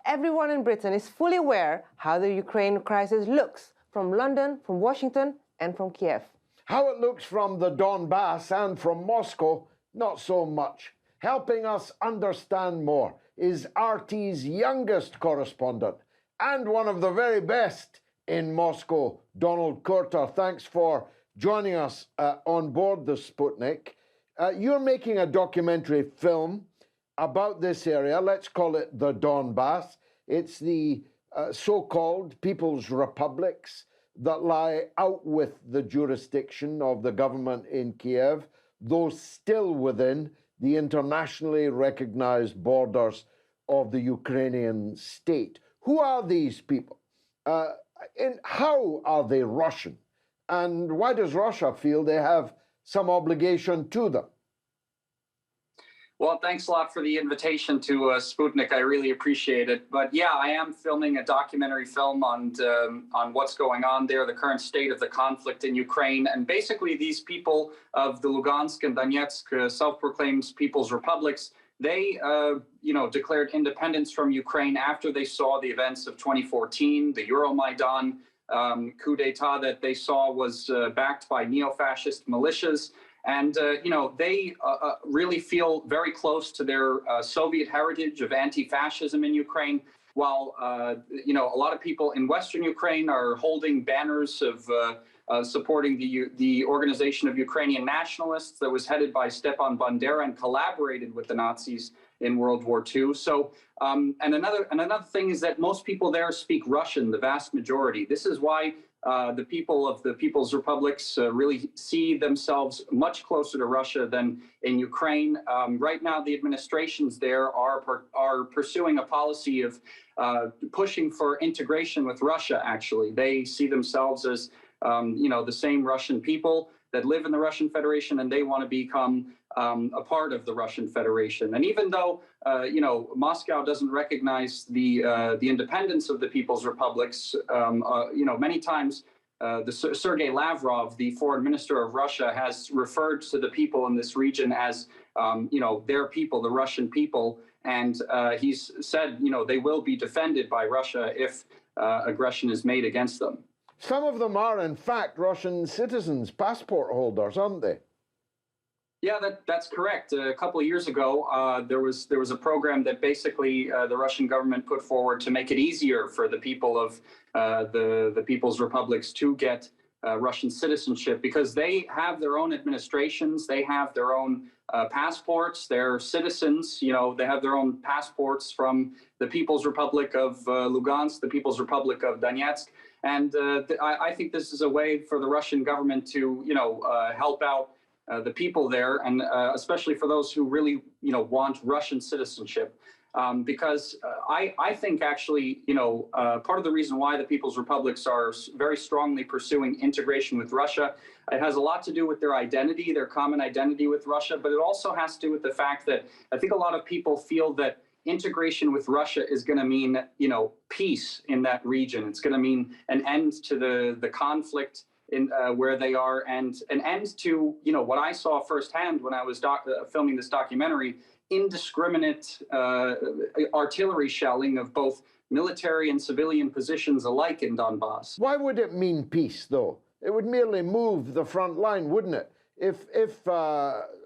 Everyone in Britain is fully aware how the Ukraine crisis looks from London, from Washington, and from Kiev. How it looks from the Donbass and from Moscow, not so much. Helping us understand more is RT's youngest correspondent and one of the very best in Moscow, Donald Kurter. Thanks for joining us on board the Sputnik. You're making a documentary film about this area. Let's call it the Donbass. It's the so-called People's Republics that lie out with the jurisdiction of the government in Kiev, though still within the internationally recognized borders of the Ukrainian state. Who are these people? And how are they Russian? And why does Russia feel they have some obligation to them? Well, thanks a lot for the invitation to Sputnik. I really appreciate it. But yeah, I am filming a documentary film on what's going on there, the current state of the conflict in Ukraine. And basically, these people of the Lugansk and Donetsk self-proclaimed People's Republics, they declared independence from Ukraine after they saw the events of 2014, the Euromaidan coup d'etat that they saw was backed by neo-fascist militias. And, they really feel very close to their Soviet heritage of anti-fascism in Ukraine, while, a lot of people in Western Ukraine are holding banners of supporting the Organization of Ukrainian Nationalists that was headed by Stepan Bandera and collaborated with the Nazis in World War II. So, and another thing is that most people there speak Russian, the vast majority. This is why the people of the People's Republics really see themselves much closer to Russia than in Ukraine. Right now, the administrations there are pursuing a policy of pushing for integration with Russia, actually. They see themselves as, the same Russian people that live in the Russian Federation, and they want to become a part of the Russian Federation. And even though, Moscow doesn't recognize the independence of the People's Republics, many times Sergei Lavrov, the foreign minister of Russia, has referred to the people in this region as, their people, the Russian people. And he's said, they will be defended by Russia if aggression is made against them. Some of them are, in fact, Russian citizens, passport holders, aren't they? Yeah, that's correct. A couple of years ago, there was a program that basically the Russian government put forward to make it easier for the people of the People's Republics to get Russian citizenship, because they have their own administrations, they have their own passports, they're citizens, they have their own passports from the People's Republic of Lugansk, the People's Republic of Donetsk. And I think this is a way for the Russian government to, help out the people there, and especially for those who really, want Russian citizenship. Because I think actually, part of the reason why the People's Republics are very strongly pursuing integration with Russia, it has a lot to do with their identity, their common identity with Russia, but it also has to do with the fact that I think a lot of people feel that integration with Russia is going to mean, peace in that region. It's going to mean an end to the conflict in where they are, and an end to, what I saw firsthand when I was filming this documentary, indiscriminate artillery shelling of both military and civilian positions alike in Donbass. Why would it mean peace, though? It would merely move the front line, wouldn't it? If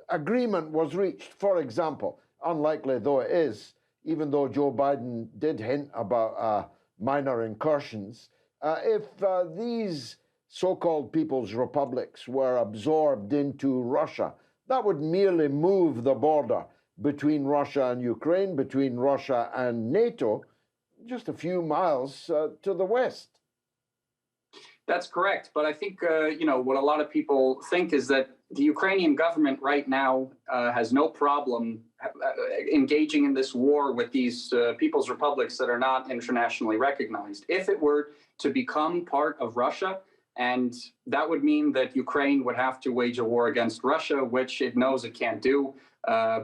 agreement was reached, for example, unlikely though it is, even though Joe Biden did hint about minor incursions, if these so-called People's Republics were absorbed into Russia, that would merely move the border between Russia and Ukraine, between Russia and NATO, just a few miles to the west. That's correct. But I think, what a lot of people think is that the Ukrainian government right now has no problem engaging in this war with these People's Republics that are not internationally recognized. If it were to become part of Russia, and that would mean that Ukraine would have to wage a war against Russia, which it knows it can't do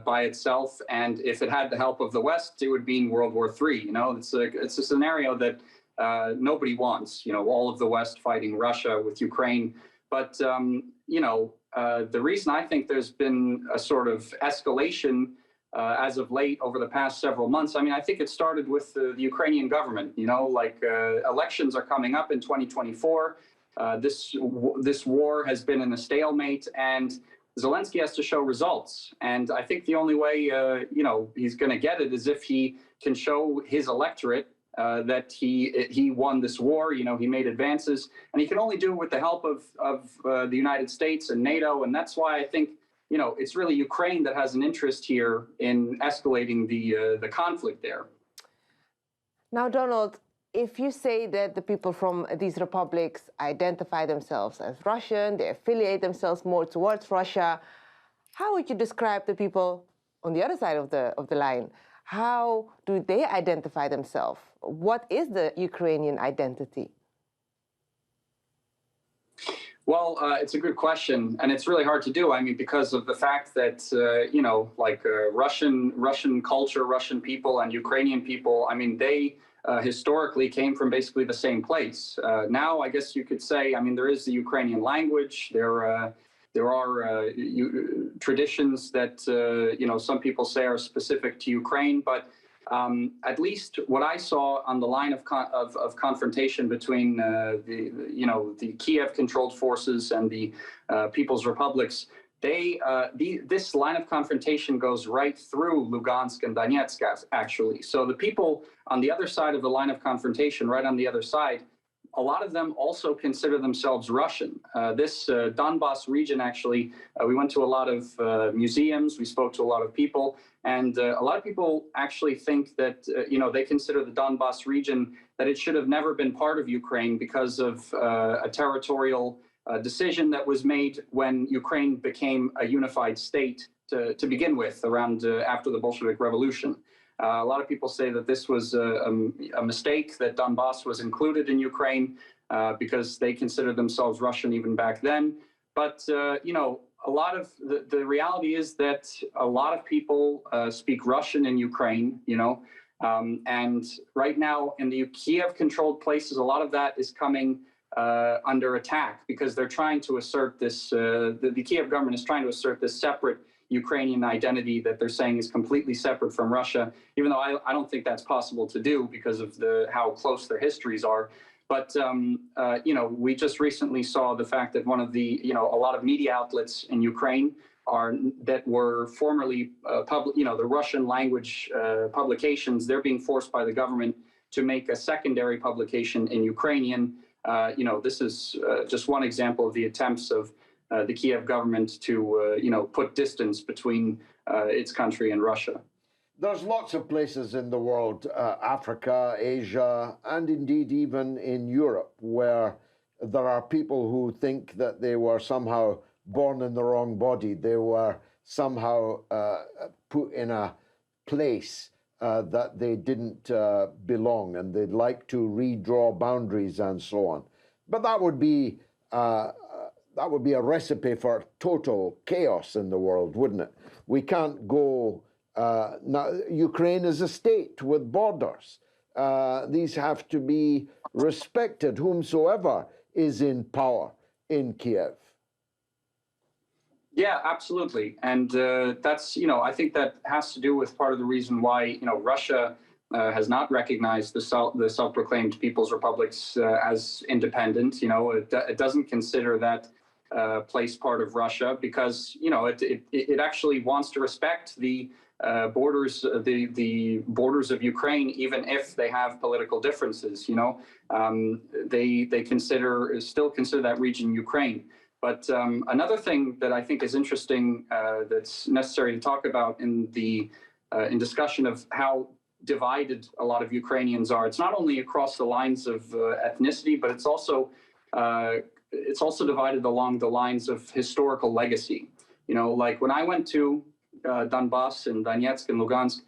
by itself. And if it had the help of the West, it would mean World War III. It's a scenario that nobody wants, all of the West fighting Russia with Ukraine. But, the reason I think there's been a sort of escalation as of late over the past several months. I mean, I think it started with the Ukrainian government. Elections are coming up in 2024. This war has been in a stalemate, and Zelensky has to show results. And I think the only way he's going to get it is if he can show his electorate that he won this war. He made advances, and he can only do it with the help of the United States and NATO. And that's why I think it's really Ukraine that has an interest here in escalating the conflict there. Now, Donald, if you say that the people from these republics identify themselves as Russian, they affiliate themselves more towards Russia, how would you describe the people on the other side of the line? How do they identify themselves? What is the Ukrainian identity? Well, it's a good question, and it's really hard to do. I mean, because of the fact that Russian culture, Russian people, and Ukrainian people. I mean, they historically came from basically the same place. Now, I guess you could say, I mean, there is the Ukrainian language. There are traditions that some people say are specific to Ukraine, but at least what I saw on the line of confrontation between the Kiev-controlled forces and the People's Republics, this line of confrontation goes right through Lugansk and Donetsk, actually. So the people on the other side of the line of confrontation, right on the other side, a lot of them also consider themselves Russian. This Donbass region, actually, we went to a lot of museums, we spoke to a lot of people, and a lot of people actually think that, they consider the Donbass region, that it should have never been part of Ukraine because of a territorial decision that was made when Ukraine became a unified state to begin with, around after the Bolshevik Revolution. A lot of people say that this was a mistake, that Donbass was included in Ukraine because they considered themselves Russian even back then. But, a lot of the reality is that a lot of people speak Russian in Ukraine, and right now in the Kiev-controlled places, a lot of that is coming under attack because they're trying to assert this, the Kiev government is trying to assert this separate Ukrainian identity that they're saying is completely separate from Russia, even though I don't think that's possible to do because of how close their histories are. But, we just recently saw the fact that one of the, a lot of media outlets in Ukraine that were formerly the Russian language publications, they're being forced by the government to make a secondary publication in Ukrainian. This is just one example of the attempts of the Kiev government to, put distance between its country and Russia. There's lots of places in the world, Africa, Asia, and indeed even in Europe, where there are people who think that they were somehow born in the wrong body. They were somehow put in a place that they didn't belong, and they'd like to redraw boundaries and so on. But that would be a recipe for total chaos in the world, wouldn't it? We can't go. Now, Ukraine is a state with borders. These have to be respected, whomsoever is in power in Kiev. Yeah, absolutely. And that's, I think that has to do with part of the reason why, Russia has not recognized the self-proclaimed People's Republics as independent. It doesn't consider that place part of Russia because, it actually wants to respect the borders, the borders of Ukraine, even if they have political differences. They still consider that region Ukraine. But another thing that I think is interesting, that's necessary to talk about in discussion of how divided a lot of Ukrainians are. It's not only across the lines of ethnicity, but it's also divided along the lines of historical legacy. Like when I went to Donbass and Donetsk and Lugansk,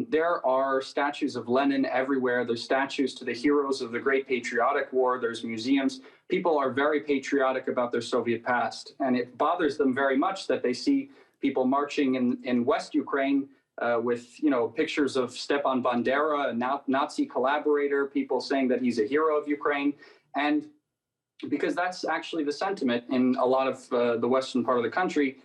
there are statues of Lenin everywhere. There's statues to the heroes of the Great Patriotic War. There's museums. People are very patriotic about their Soviet past. And it bothers them very much that they see people marching in West Ukraine with, pictures of Stepan Bandera, a Nazi collaborator, people saying that he's a hero of Ukraine. And because that's actually the sentiment in a lot of the western part of the country,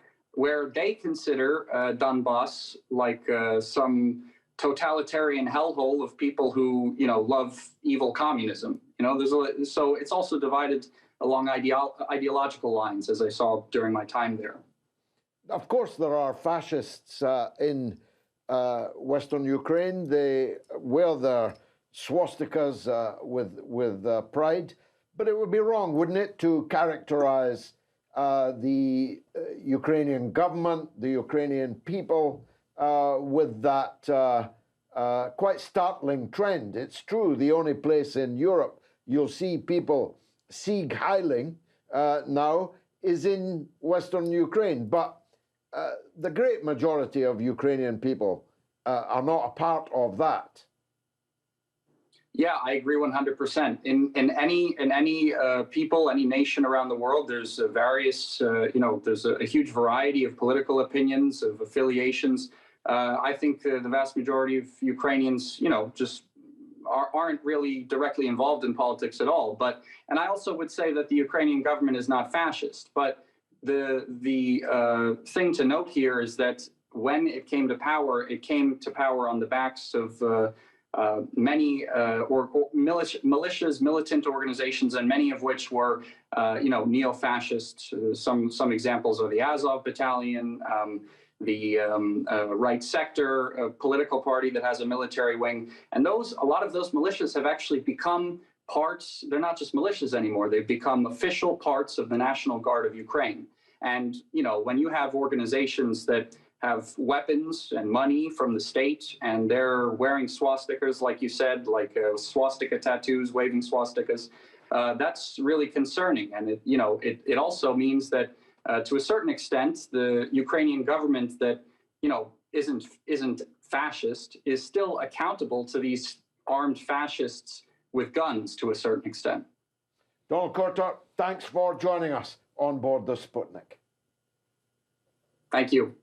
where they consider Donbass like some totalitarian hellhole of people who, love evil communism. So it's also divided along ideological lines, as I saw during my time there. Of course, there are fascists in Western Ukraine. They wear their swastikas with pride, but it would be wrong, wouldn't it, to characterize the Ukrainian government, the Ukrainian people, with that quite startling trend. It's true, the only place in Europe you'll see people Sieg Heiling now is in Western Ukraine. But the great majority of Ukrainian people are not a part of that. Yeah, I agree 100%. In any people, any nation around the world, there's various, there's a huge variety of political opinions, of affiliations. I think the vast majority of Ukrainians, just aren't really directly involved in politics at all. And I also would say that the Ukrainian government is not fascist. But the thing to note here is that when it came to power on the backs of many militias, militant organizations, and many of which were, neo-fascist. Some examples are the Azov Battalion, the Right Sector, a political party that has a military wing, and a lot of those militias have actually become parts. They're not just militias anymore; they've become official parts of the National Guard of Ukraine. And when you have organizations that have weapons and money from the state, and they're wearing swastikas, like you said, like swastika tattoos, waving swastikas, that's really concerning. And it also means that to a certain extent, the Ukrainian government that isn't fascist is still accountable to these armed fascists with guns to a certain extent. Donald Courter, thanks for joining us on board the Sputnik. Thank you.